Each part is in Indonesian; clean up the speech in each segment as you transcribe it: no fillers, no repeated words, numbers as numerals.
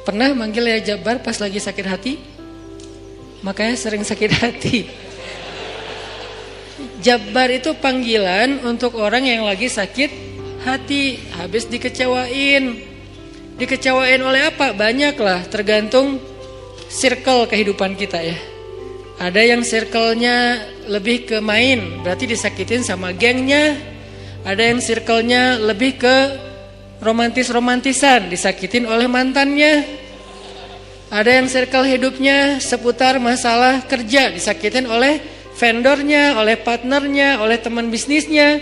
Pernah manggil ya Jabbar pas lagi sakit hati? Makanya sering sakit hati. Jabbar itu panggilan untuk orang yang lagi sakit hati, habis dikecewain. Dikecewain oleh apa? Banyak lah, tergantung circle kehidupan kita ya. Ada yang circle-nya lebih ke main, berarti disakitin sama gengnya. Ada yang circle-nya lebih ke romantis-romantisan, disakitin oleh mantannya. Ada yang circle hidupnya seputar masalah kerja, disakitin oleh vendornya, oleh partnernya, oleh teman bisnisnya.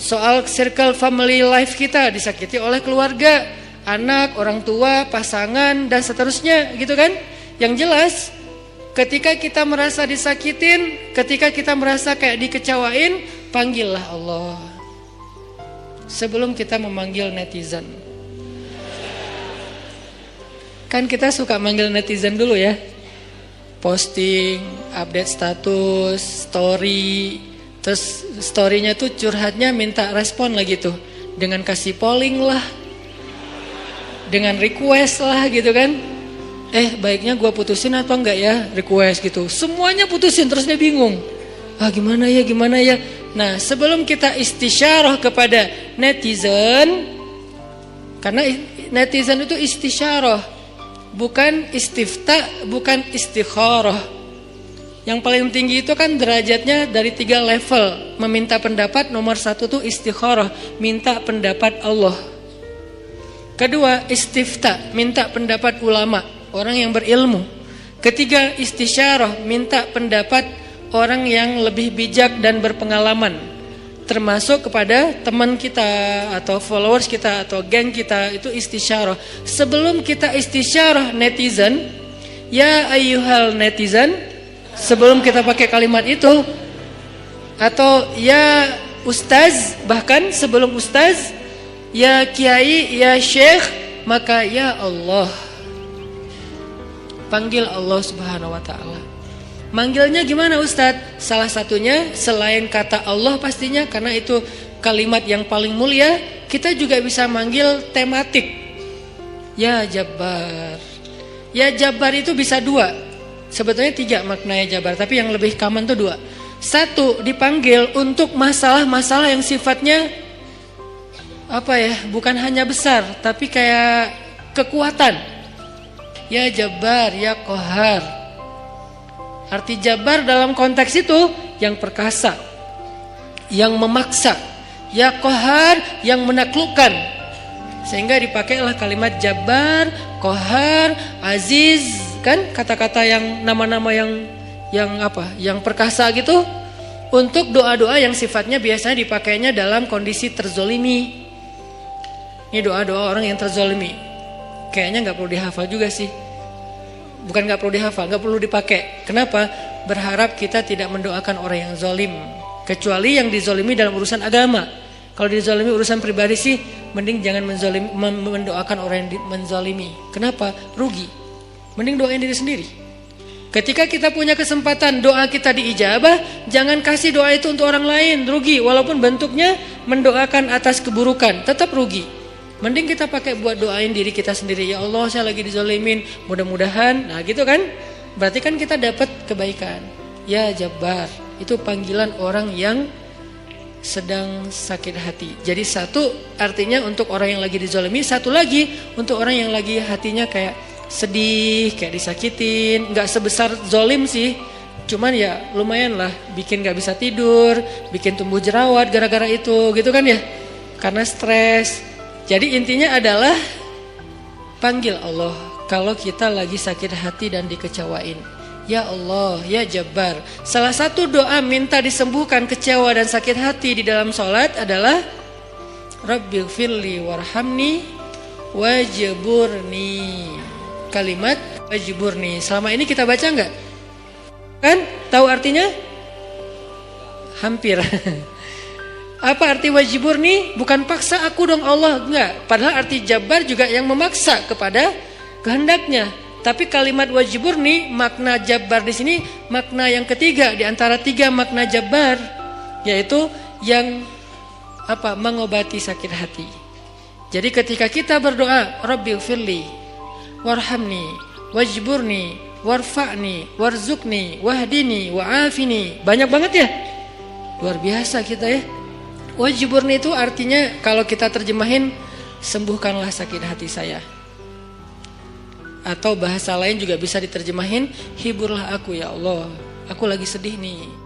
Soal circle family life kita disakiti oleh keluarga, anak, orang tua, pasangan, dan seterusnya gitu kan. Yang jelas ketika kita merasa disakitin, ketika kita merasa kayak dikecewain, panggillah Allah sebelum kita memanggil netizen. Kan kita suka manggil netizen dulu ya, posting, update status, story. Terus storynya tuh curhatnya minta respon lagi tuh, dengan kasih polling lah, dengan request lah gitu kan. Baiknya gua putusin atau enggak ya, request gitu. Semuanya putusin, terus dia bingung. Gimana ya. Nah, sebelum kita istisyarah kepada netizen, karena netizen itu istisyarah, bukan istifta, bukan istikharah. Yang paling tinggi itu kan derajatnya dari 3 level. Meminta pendapat, nomor 1 tuh istikharah, minta pendapat Allah. Kedua, istifta, minta pendapat ulama, orang yang berilmu. Ketiga, istisyarah, minta pendapat orang yang lebih bijak dan berpengalaman, termasuk kepada teman kita atau followers kita atau geng kita. Itu istisyarah. Sebelum kita istisyarah netizen, ya ayyuhal netizen, sebelum kita pakai kalimat itu, atau ya ustaz, bahkan sebelum ustaz, ya kiai, ya syekh, maka ya Allah. Panggil Allah Subhanahu wa ta'ala. Manggilnya gimana Ustaz? Salah satunya selain kata Allah pastinya, karena itu kalimat yang paling mulia, kita juga bisa manggil tematik. Ya Jabbar. Ya Jabbar itu bisa 2. Sebetulnya 3 maknanya Jabbar, tapi yang lebih common tuh 2. 1, dipanggil untuk masalah-masalah yang sifatnya bukan hanya besar, tapi kayak kekuatan. Ya Jabbar, ya Qahar. Arti Jabbar dalam konteks itu yang perkasa, yang memaksa. Ya Qahar, yang menaklukkan. Sehingga dipakailah kalimat Jabbar, Qahar, Aziz, kan kata-kata yang nama-nama yang perkasa gitu, untuk doa-doa yang sifatnya biasanya dipakainya dalam kondisi terzolimi. Ini doa-doa orang yang terzolimi. Kayaknya gak perlu dihafal juga sih. Bukan gak perlu dihafal, gak perlu dipakai. Kenapa? Berharap kita tidak mendoakan orang yang zolim, kecuali yang dizolimi dalam urusan agama. Kalau dizolimi urusan pribadi sih, mending jangan mendoakan orang yang menzolimi. Kenapa? Rugi. Mending doain diri sendiri. Ketika kita punya kesempatan doa kita diijabah, jangan kasih doa itu untuk orang lain, rugi. Walaupun bentuknya mendoakan atas keburukan, tetap rugi. Mending kita pakai buat doain diri kita sendiri. Ya Allah, saya lagi dizolimin, mudah-mudahan. Nah gitu kan, berarti kan kita dapat kebaikan. Ya Jabbar, itu panggilan orang yang sedang sakit hati. Jadi 1 artinya untuk orang yang lagi dizolimi, 1 lagi untuk orang yang lagi hatinya kayak sedih, kayak disakitin. Gak sebesar zolim sih, cuman ya lumayan lah, bikin gak bisa tidur, bikin tumbuh jerawat gara-gara itu gitu kan ya, karena stres. Jadi intinya adalah panggil Allah kalau kita lagi sakit hati dan dikecewain. Ya Allah, ya Jabbar. Salah satu doa minta disembuhkan kecewa dan sakit hati di dalam sholat adalah Rabbighfirli warhamni wajburni. Kalimat wajburni. Selama ini kita baca enggak? Kan? Tahu artinya? Hampir. Apa arti wajburni? Bukan paksa aku dong Allah, enggak. Padahal arti Jabbar juga yang memaksa kepada kehendaknya. Tapi kalimat wajburni, makna Jabbar di sini makna yang ketiga di antara 3 makna Jabbar, yaitu yang mengobati sakit hati. Jadi ketika kita berdoa Rabbighfirli, warhamni, wajburni, warfa'ni, warzuqni, wahdini, wa'afini. Banyak banget ya. Luar biasa kita ya. Wajburni itu artinya kalau kita terjemahin, sembuhkanlah sakit hati saya. Atau bahasa lain juga bisa diterjemahin, hiburlah aku ya Allah, aku lagi sedih nih.